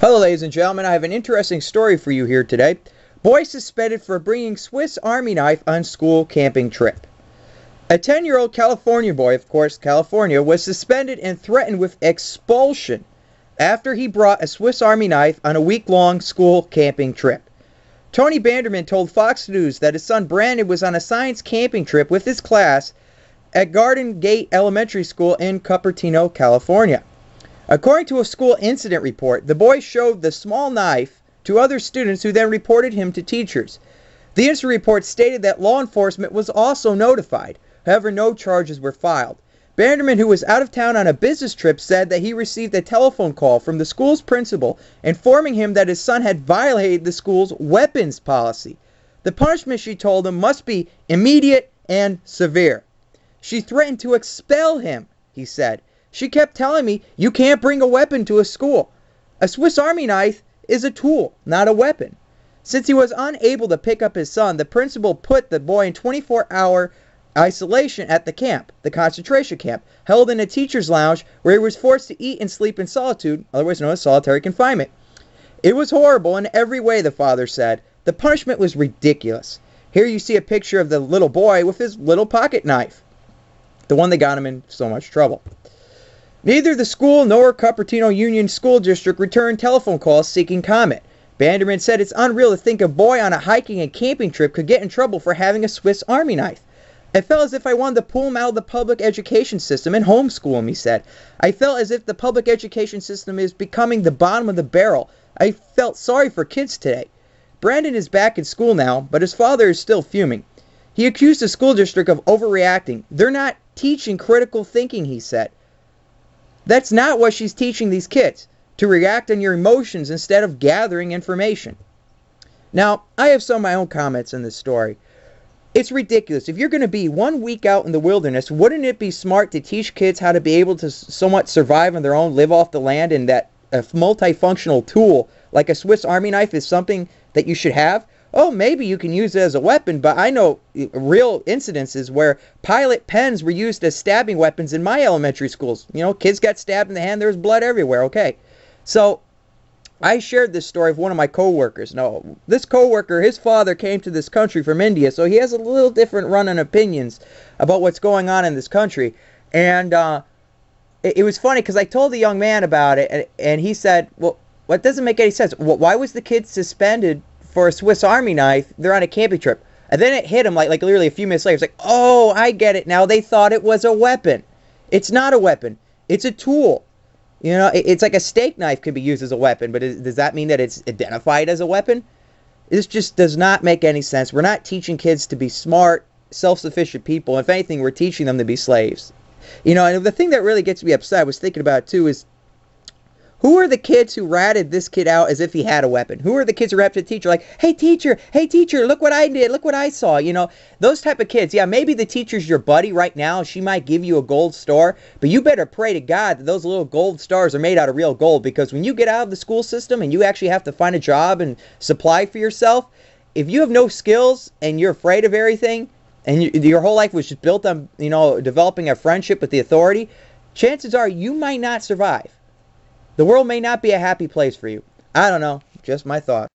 Hello ladies and gentlemen, I have an interesting story for you here today. Boy suspended for bringing Swiss Army knife on school camping trip. A 10-year-old California boy, of course California, was suspended and threatened with expulsion after he brought a Swiss Army knife on a week-long school camping trip. Tony Banderman told Fox News that his son Brandon was on a science camping trip with his class at Garden Gate Elementary School in Cupertino, California. According to a school incident report, the boy showed the small knife to other students who then reported him to teachers. The incident report stated that law enforcement was also notified. However, no charges were filed. Banderman, who was out of town on a business trip, said that he received a telephone call from the school's principal informing him that his son had violated the school's weapons policy. The punishment, she told him, must be immediate and severe. She threatened to expel him, he said. She kept telling me, you can't bring a weapon to a school. A Swiss Army knife is a tool, not a weapon. Since he was unable to pick up his son, the principal put the boy in 24-hour isolation at the camp, the concentration camp, held in a teacher's lounge where he was forced to eat and sleep in solitude, otherwise known as solitary confinement. It was horrible in every way, the father said. The punishment was ridiculous. Here you see a picture of the little boy with his little pocket knife, the one that got him in so much trouble. Neither the school nor Cupertino Union School District returned telephone calls seeking comment. Banderman said it's unreal to think a boy on a hiking and camping trip could get in trouble for having a Swiss Army knife. I felt as if I wanted to pull him out of the public education system and homeschool him, he said. I felt as if the public education system is becoming the bottom of the barrel. I felt sorry for kids today. Brandon is back in school now, but his father is still fuming. He accused the school district of overreacting. They're not teaching critical thinking, he said. That's not what she's teaching these kids, to react on your emotions instead of gathering information. Now, I have some of my own comments in this story. It's ridiculous. If you're going to be 1 week out in the wilderness, wouldn't it be smart to teach kids how to be able to somewhat survive on their own, live off the land, and that a multifunctional tool like a Swiss Army knife is something that you should have? Oh, maybe you can use it as a weapon, but I know real incidences where pilot pens were used as stabbing weapons in my elementary schools. You know, kids got stabbed in the hand, there was blood everywhere, okay? So, I shared this story with one of my co-workers. Now, this co-worker, his father came to this country from India, so he has a little different run on opinions about what's going on in this country. And it was funny because I told the young man about it, and he said, well, that doesn't make any sense. Why was the kid suspended for a Swiss Army knife? They're on a camping trip. And then it hit him like literally a few minutes later. It's like, oh, I get it now. They thought it was a weapon. It's not a weapon. It's a tool. You know, it's like a steak knife could be used as a weapon, but does that mean that it's identified as a weapon? This just does not make any sense. We're not teaching kids to be smart, self-sufficient people. If anything, we're teaching them to be slaves. You know, and the thing that really gets me upset, I was thinking about too, is who are the kids who ratted this kid out as if he had a weapon? Who are the kids who rap to the teacher like, hey teacher, look what I did, look what I saw, you know? Those type of kids, yeah, maybe the teacher's your buddy right now, she might give you a gold star, but you better pray to God that those little gold stars are made out of real gold, because when you get out of the school system and you actually have to find a job and supply for yourself, if you have no skills and you're afraid of everything, and your whole life was just built on, you know, developing a friendship with the authority, chances are you might not survive. The world may not be a happy place for you. I don't know. Just my thought.